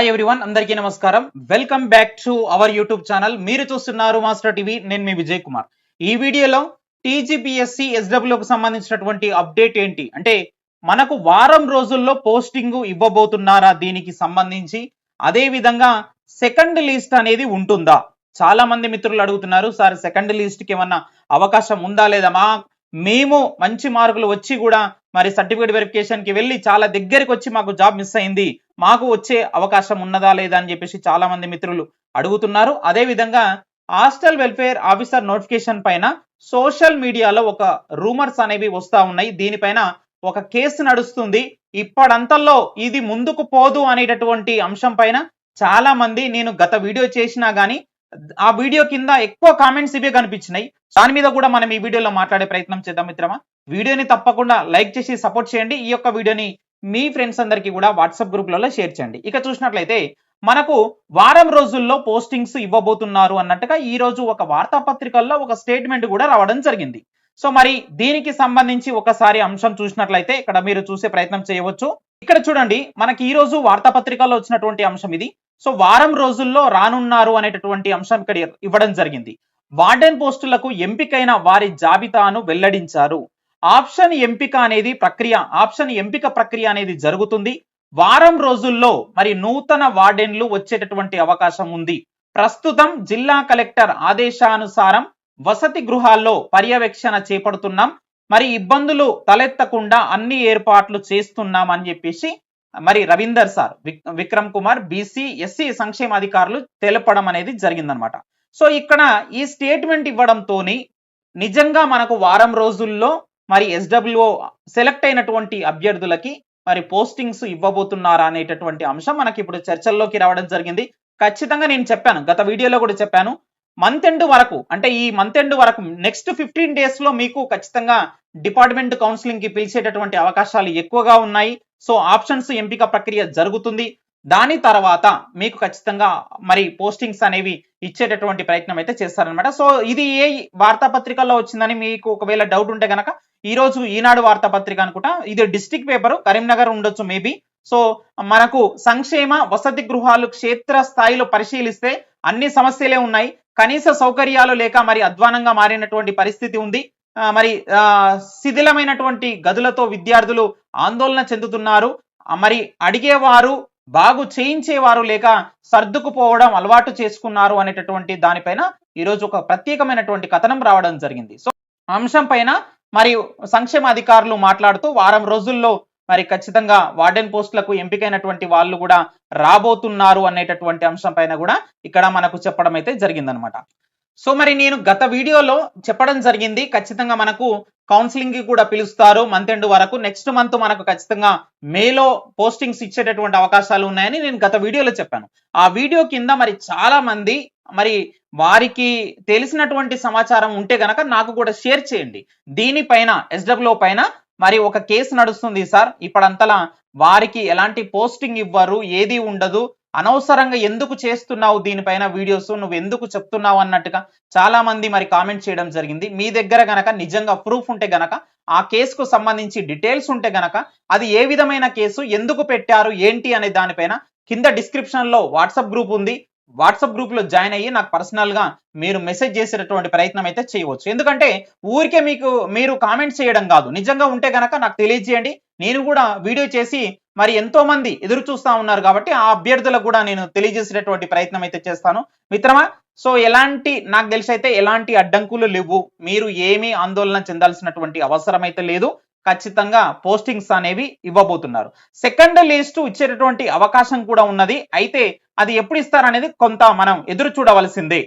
Hi everyone, అందరికీ నమస్కారం. Welcome back to our YouTube channel. మీరు చూస్తున్నారు మాస్టర్ టీవీ. నేను మీ విజయ్ కుమార్. ఈ వీడియోలో టీజీపీఎస్సీ ఎస్డబ్ల్యూకి సంబంధించినటువంటి అప్డేట్ ఏంటి అంటే, మనకు వారం రోజుల్లో పోస్టింగ్ ఇవ్వబోతున్నారా దీనికి సంబంధించి, అదే విధంగా సెకండ్ లిస్ట్ అనేది ఉంటుందా? చాలా మంది మిత్రులు అడుగుతున్నారు, సార్ సెకండ్ లిస్ట్ కి ఏమన్నా అవకాశం ఉందా లేదా? మేము మంచి మార్కులు వచ్చి కూడా మరి సర్టిఫికేట్ వెరిఫికేషన్ కి వెళ్ళి చాలా దగ్గరికి వచ్చి మాకు జాబ్ మిస్ అయింది, మాకు వచ్చే అవకాశం ఉన్నదా లేదా అని చెప్పేసి చాలా మంది మిత్రులు అడుగుతున్నారు. అదే విధంగా హాస్టల్ వెల్ఫేర్ ఆఫీసర్ నోటిఫికేషన్ పైన సోషల్ మీడియాలో ఒక రూమర్స్ అనేవి వస్తా ఉన్నాయి. దీనిపైన ఒక కేసు నడుస్తుంది. ఇప్పటింతలో ఇది ముందుకు పోదు అనేటటువంటి అంశం పైన చాలా మంది, నేను గత వీడియో చేసినా గానీ ఆ వీడియో కింద ఎక్కువ కామెంట్స్ ఇవే కనిపించినాయి. దాని మీద కూడా మనం ఈ వీడియోలో మాట్లాడే ప్రయత్నం చేద్దాం మిత్రమా. వీడియోని తప్పకుండా లైక్ చేసి సపోర్ట్ చేయండి. ఈ యొక్క వీడియోని మీ ఫ్రెండ్స్ అందరికీ కూడా వాట్సాప్ గ్రూప్లలో షేర్ చేయండి. ఇక చూసినట్లయితే మనకు వారం రోజుల్లో పోస్టింగ్స్ ఇవ్వబోతున్నారు అన్నట్టుగా ఈ రోజు ఒక వార్తాపత్రికల్లో ఒక స్టేట్మెంట్ కూడా రావడం జరిగింది. సో మరి దీనికి సంబంధించి ఒకసారి అంశం చూసినట్లయితే ఇక్కడ మీరు చూసే ప్రయత్నం చేయవచ్చు. ఇక్కడ చూడండి, మనకి ఈ రోజు వార్తాపత్రికల్లో వచ్చినటువంటి అంశం ఇది. సో వారం రోజుల్లో రానున్నారు అనేటటువంటి అంశం ఇక్కడ ఇవ్వడం జరిగింది. వార్డెన్ పోస్టులకు ఎంపికైన వారి జాబితాను వెల్లడించారు. ఆప్షన్ ఎంపిక అనేది ఆప్షన్ ఎంపిక ప్రక్రియ అనేది జరుగుతుంది. వారం రోజుల్లో మరి నూతన వార్డెన్లు వచ్చేటటువంటి అవకాశం ఉంది. ప్రస్తుతం జిల్లా కలెక్టర్ ఆదేశానుసారం వసతి గృహాల్లో పర్యవేక్షణ చేపడుతున్నాం. మరి ఇబ్బందులు తలెత్తకుండా అన్ని ఏర్పాట్లు చేస్తున్నాం అని చెప్పేసి మరి Ravinder sir, Vikram Kumar, BC SC సంక్షేమ అధికారులు తెలపడం అనేది జరిగిందనమాట. సో ఇక్కడ ఈ స్టేట్మెంట్ ఇవ్వడంతోని నిజంగా మనకు వారం రోజుల్లో మరి ఎస్డబ్ల్యూఓ సెలెక్ట్ అయినటువంటి అభ్యర్థులకి మరి పోస్టింగ్స్ ఇవ్వబోతున్నారా అనేటటువంటి అంశం మనకి ఇప్పుడు చర్చల్లోకి రావడం జరిగింది. ఖచ్చితంగా నేను చెప్పాను, గత వీడియోలో కూడా చెప్పాను, మంత్ ఎండ్ వరకు అంటే ఈ మంత్ ఎండ్ వరకు నెక్స్ట్ 15 days లో మీకు ఖచ్చితంగా డిపార్ట్మెంట్ కౌన్సిలింగ్ కి పిలిచేటటువంటి అవకాశాలు ఎక్కువగా ఉన్నాయి. సో ఆప్షన్స్ ఎంపిక ప్రక్రియ జరుగుతుంది. దాని తర్వాత మీకు ఖచ్చితంగా మరి పోస్టింగ్స్ అనేవి ఇచ్చేటటువంటి ప్రయత్నం అయితే చేస్తారనమాట. సో ఇది ఏ వార్తాపత్రికల్లో వచ్చిందని మీకు ఒకవేళ డౌట్ ఉంటే గనక ఈ రోజు ఈనాడు వార్తాపత్రిక అనుకుంటా, ఇది డిస్ట్రిక్ట్ పేపర్, కరీంనగర్ ఉండొచ్చు మేబీ. సో మనకు సంక్షేమ వసతి గృహాలు క్షేత్ర స్థాయిలో పరిశీలిస్తే అన్ని సమస్యలే ఉన్నాయి. కనీస సౌకర్యాలు లేక మరి అధ్వానంగా మారినటువంటి పరిస్థితి ఉంది. మరి శిథిలమైనటువంటి గదులతో విద్యార్థులు ఆందోళన చెందుతున్నారు. మరి అడిగేవారు, బాగు చేయించేవారు లేక సర్దుకుపోవడం అలవాటు చేసుకున్నారు అనేటటువంటి దానిపైన ఈరోజు ఒక ప్రత్యేకమైనటువంటి కథనం రావడం జరిగింది. సో అంశం పైన మరి సంక్షేమ అధికారులు మాట్లాడుతూ వారం రోజుల్లో మరి ఖచ్చితంగా వార్డెన్ పోస్టులకు ఎంపికైనటువంటి వాళ్ళు కూడా రాబోతున్నారు అనేటటువంటి అంశం పైన కూడా ఇక్కడ మనకు చెప్పడం అయితే జరిగిందనమాట. సో మరి నేను గత వీడియోలో చెప్పడం జరిగింది, ఖచ్చితంగా మనకు కౌన్సిలింగ్ కి కూడా పిలుస్తారు మంత్ ఎండ్ వరకు. నెక్స్ట్ మంత్ మనకు ఖచ్చితంగా మేలో పోస్టింగ్స్ ఇచ్చేటటువంటి అవకాశాలు ఉన్నాయని నేను గత వీడియోలో చెప్పాను. ఆ వీడియో కింద మరి చాలా మంది మరి వారికి తెలిసినటువంటి సమాచారం ఉంటే గనక నాకు కూడా షేర్ చేయండి. దీనిపైన ఎస్డబ్ల్యూ పైన మరి ఒక కేసు నడుస్తుంది సార్, ఇప్పుడంతలా వారికి ఎలాంటి పోస్టింగ్ ఇవ్వరు, ఏది ఉండదు, అనవసరంగా ఎందుకు చేస్తున్నావు దీనిపైన వీడియోస్, నువ్వు ఎందుకు చెప్తున్నావు అన్నట్టుగా చాలా మంది మరి కామెంట్ చేయడం జరిగింది. మీ దగ్గర గనక నిజంగా ప్రూఫ్ ఉంటే గనక, ఆ కేసుకు సంబంధించి డీటెయిల్స్ ఉంటే గనక, అది ఏ విధమైన కేసు, ఎందుకు పెట్టారు, ఏంటి అనే దానిపైన కింద డిస్క్రిప్షన్ లో వాట్సాప్ గ్రూప్ ఉంది. వాట్సాప్ గ్రూప్ లో జాయిన్ అయ్యి నాకు పర్సనల్ గా మీరు మెసేజ్ చేసేటటువంటి ప్రయత్నం అయితే చేయవచ్చు. ఎందుకంటే ఊరికే మీరు కామెంట్ చేయడం కాదు, నిజంగా ఉంటే గనక నాకు తెలియజేయండి. నేను కూడా వీడియో చేసి మరి ఎంతో మంది ఎదురు చూస్తా ఉన్నారు కాబట్టి ఆ అభ్యర్థులకు కూడా నేను తెలియజేసేటటువంటి ప్రయత్నం అయితే చేస్తాను మిత్రమా. సో నాకు తెలిసి అయితే ఎలాంటి అడ్డంకులు లేవు, మీరు ఏమీ ఆందోళన చెందాల్సినటువంటి అవసరం అయితే లేదు. ఖచ్చితంగా పోస్టింగ్స్ అనేవి ఇవ్వబోతున్నారు. సెకండ్ లిస్ట్ ఇచ్చేటటువంటి అవకాశం కూడా ఉన్నది. అయితే అది ఎప్పుడు ఇస్తారనేది కొంత మనం ఎదురు చూడవలసిందే.